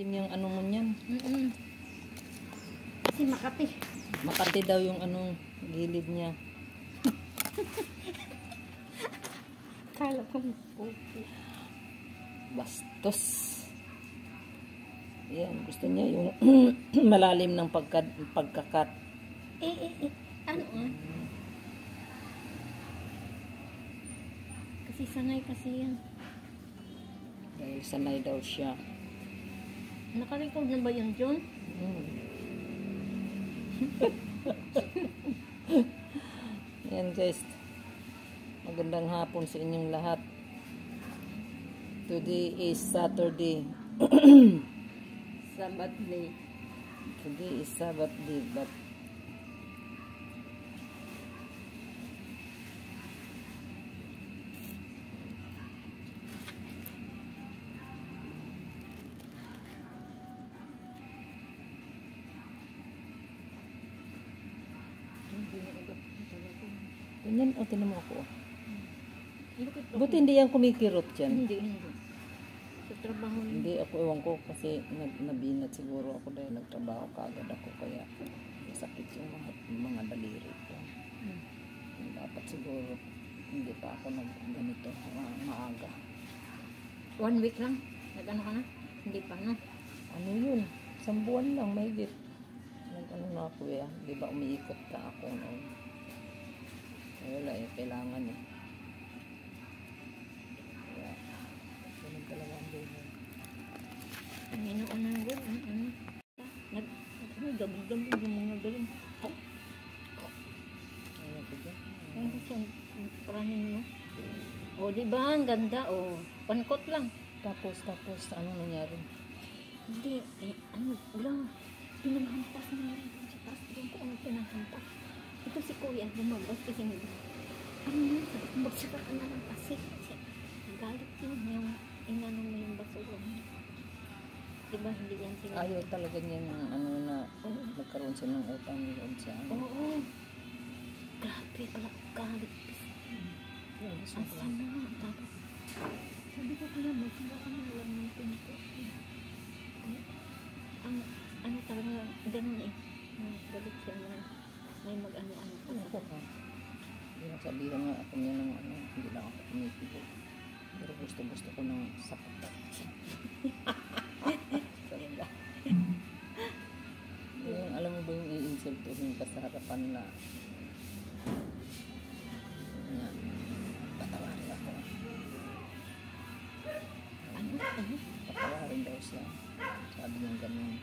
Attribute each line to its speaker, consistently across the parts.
Speaker 1: Yung ano mo niyan.
Speaker 2: Kasi Makati.
Speaker 1: Makati daw yung anong gilid niya.
Speaker 2: Kala ko puti.
Speaker 1: Bastos. Yan, gusto niya yung malalim ng pagkakat.
Speaker 2: Ano Kasi sanay kasi yan.
Speaker 1: Dahil sanay daw siya.
Speaker 2: Naka-record na ba yun, John?
Speaker 1: Yan guys. Magandang hapon sa inyong lahat. Today is Saturday.
Speaker 2: Sabbath day.
Speaker 1: Today is Sabbath day, but ganyan, o tinan mo ako. Buti hindi yan kumikirot dyan.
Speaker 2: Hindi. Sa trabaho yun.
Speaker 1: Hindi, ako ewan ko kasi nabinat siguro ako dahil nagtrabaho kaagad ako kaya masakit yung mga daliri ko. Dapat siguro hindi pa ako ganito maaga.
Speaker 2: 1 week lang? Nag-ano ka na? Hindi pa, no?
Speaker 1: Ano yun? 1 buwan lang, mahigit. Nag-ano na ako eh. Di ba umiikot ka ako noon? Wala eh, kailangan eh. Kaya, ganun talaga ang buhay.
Speaker 2: Ang inoon na gabog-gabog yung mga galing.
Speaker 1: Ano ko dyan?
Speaker 2: Ang gusto, parahin mo. O, diba? Ang ganda, o. Pankot lang.
Speaker 1: Tapos, ano nangyari?
Speaker 2: Hindi, wala. Pinaghampas na lang sa taas. Doon ko ano pinaghampas. Ito si Kuya, lumabas kasi nila. Ano yun? Magsaka ka na lang kasi. Galit yun yung inano mo yung basura mo. Diba hindi yan sila?
Speaker 1: Ayaw talaga niya ng ano na magkaroon siya ng utang doon sa ano.
Speaker 2: Oo. Grabe pala. Galit. Asa na nga. Tapos, sabi ko kaya magsimba ka na lang ng pinto. Ano talaga, ganun eh. Galit siya na may mag-ano-ano.
Speaker 1: Ako ka. Hindi na sabihin nga ako niya ng ano, hindi lang ako kumitibo. Pero gusto ko ng sapat. Talaga. Yung, alam mo ba yung i-insultuhin ka sa harapan na patawarin ako.
Speaker 2: Ano?
Speaker 1: Patawarin daw siya. Sabi niya ganun.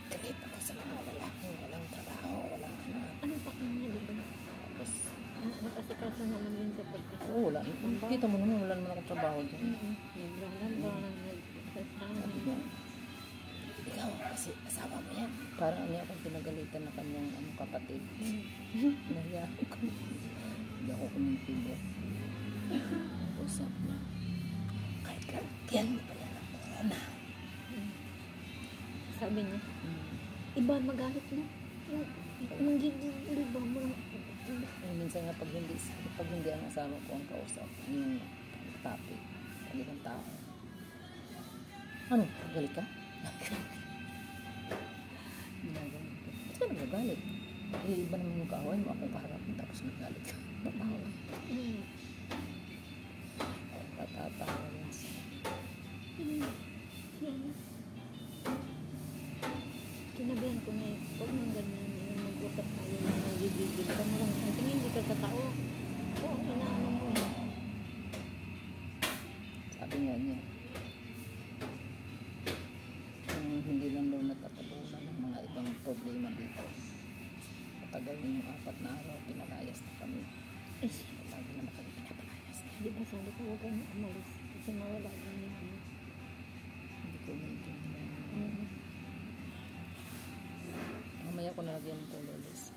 Speaker 1: Galit ako sa mga lalaki, walang trabaho, walang anak.
Speaker 2: Ano pa kanya, diba?
Speaker 1: Tapos,
Speaker 2: Nakasikaso naman yun sa pagkakita.
Speaker 1: oo, wala. Kita mo naman, wala naman akong trabaho dyan.
Speaker 2: Naglalaba,
Speaker 1: Sabi
Speaker 2: nagsasabi.
Speaker 1: niya, ikaw, kasi asawa mo yan. Parang niya akong pinagalitan na kanyang kapatid. Nahiya ako. Hindi ako kumitibo. Tapos sabi niya, kahit lang, yan mo pa yan ang corona.
Speaker 2: Sabi niya, iba magalit mo. Yung gigil ba mo?
Speaker 1: Minsan nga pag hindi ang asawa ko ang kausap, yung topic, kanilang tao. Ano? Galit ka? Ginagalit ka. Ba't ka nagagalit? Eh, iba naman yung kaaway mo, akong kaharapin, tapos nagalit ka. Patawa. Patatawa lang siya.
Speaker 2: Kinabihan ko na eh, huwag nang ganyan, yung mag-usap tayo na nagigigil ka mo lang. Ang tingin, hindi ka katao. Oo, inaano mo eh.
Speaker 1: Sabi nga niya, hindi lang daw natatabunan ng mga ibang problema dito. Matagal na yung 4 na araw, pinalayas na kami. Lagi naman kami pinapalayas.
Speaker 2: Di ba sabi ko, huwag kang umalis. Kasi mawala din niya.
Speaker 1: Hindi ko naiintindihan. Mamaya ko nalagyan ng colorless.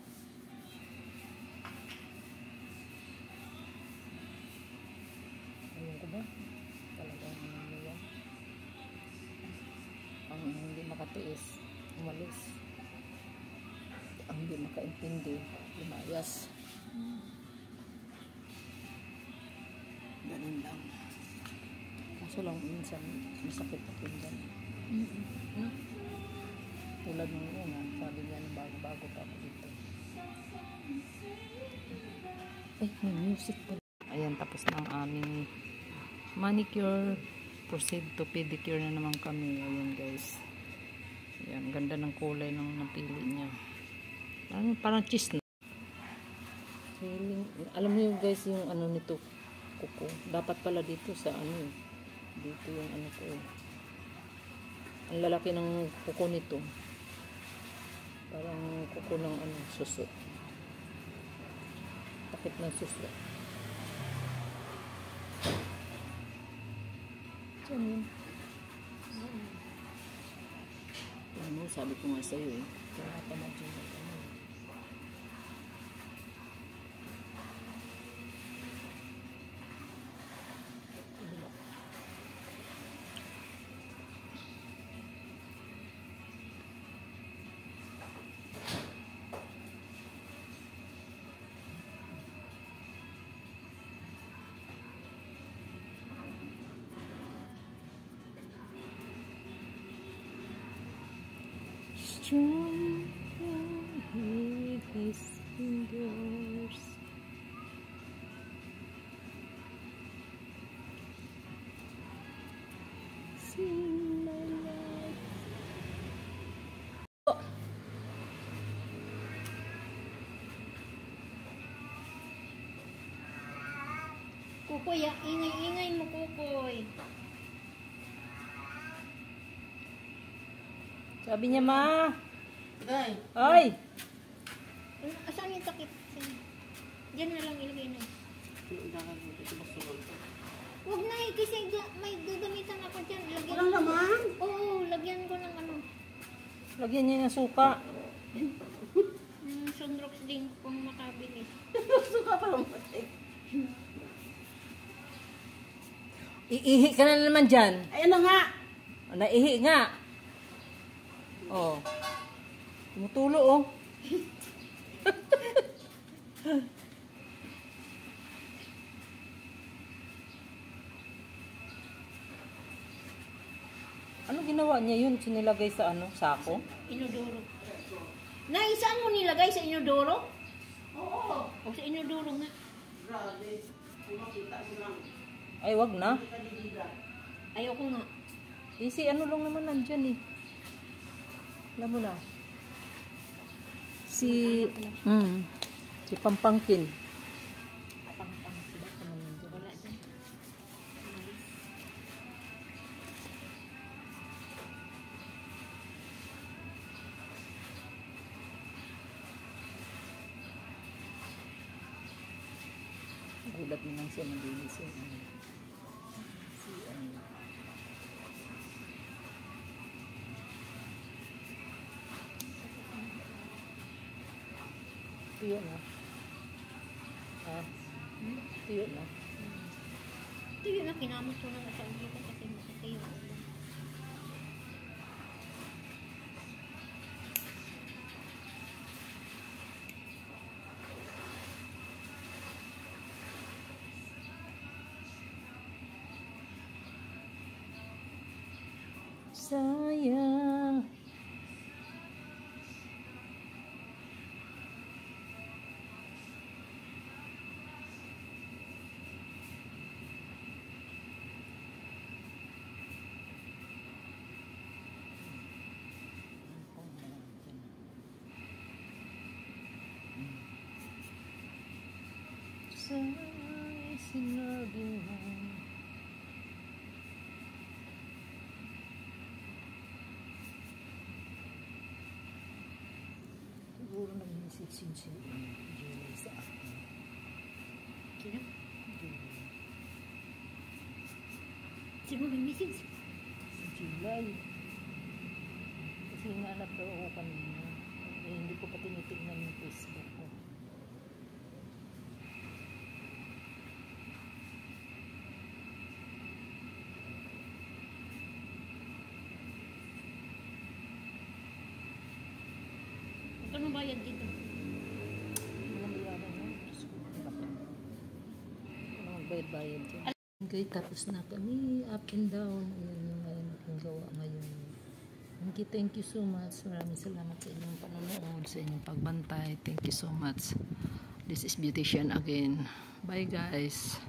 Speaker 1: Ayun ko ba? Talagang yan. Ang hindi makatiis, umalis. Ang hindi makaintindi, lumayas. Ganun lang. Kaso lang minsan masakit ako dyan. bago pa ako dito. Ay, may music pa. Ayan, tapos ng aming manicure. Proceed to pedicure na naman kami. Ayan guys. Ayan, ganda ng kulay ng napili niya. Parang cheese na. Alam mo yung guys, yung ano nito, kuko. Dapat pala dito sa ano eh. Dito yung ano ko eh. Ang lalaki ng kuko nito. Parang kuko ng ano, suso. Takip ng suso. Diyan yun. Ano, sabi ko nga sa'yo eh. Kaya pa na dyan na ano. Strong with his fingers. Sing my life.
Speaker 2: Kukoy, ingay-ingay mo, Kukoy.
Speaker 1: Sabi niya, ma.
Speaker 3: Ay.
Speaker 1: Ay.
Speaker 2: Asan yung takip? Diyan na lang ilagay na. Huwag na eh, kasi may gagamitan ako dyan. Lagyan
Speaker 3: Walang laman?
Speaker 2: Oo, lagyan ko ng ano.
Speaker 1: Lagyan niya ng suka.
Speaker 2: Sunrox din kung makabili.
Speaker 3: Suka pa lang matik.
Speaker 1: Iihi ka na naman dyan.
Speaker 3: Ayun na nga.
Speaker 1: Naihi nga. Oh. Tumutulo oh. Ano ginawa niya yun? Sinilagay sa ano? Sako?
Speaker 2: Inodoro. Nay, saan mo nilagay? Sa inodoro? Oo. O sa inodoro nga.
Speaker 3: Grabe. Kung makita mo lang.
Speaker 1: Ay, wag na.
Speaker 2: Ayoko nga.
Speaker 1: Easy, ano lang naman nandyan eh. Alam mo na. Si Pampangkin.
Speaker 2: Pang-pang sila. Wala dyan.
Speaker 1: Gulat mo lang siya malinis yun. Si ano. Tiyo na. Ha? Tiyo na.
Speaker 2: Ito yun na, kinamot ko ng asawa ko kasi makatayo.
Speaker 1: Sayang. Sayang sinabi mo. Siguro nag-message si Julie sa akin.
Speaker 2: Sino?
Speaker 1: Julie.
Speaker 2: Sino may message?
Speaker 1: Si July. Kasi hinanap daw ako kanina. Eh, hindi ko pa tinitignan yung Facebook ko.
Speaker 2: Magkano bayad dito?
Speaker 1: Walang bayaran na. Diyos ko, ang laki. Walang magbayad-bayad dyan. Okay, tapos na kami. Up and down. Ayan yung ngayon aking gawa ngayon. Thank you so much. Maraming salamat sa inyong panonood, sa inyong pagbantay. Thank you so much. This is Beautician again. Bye guys.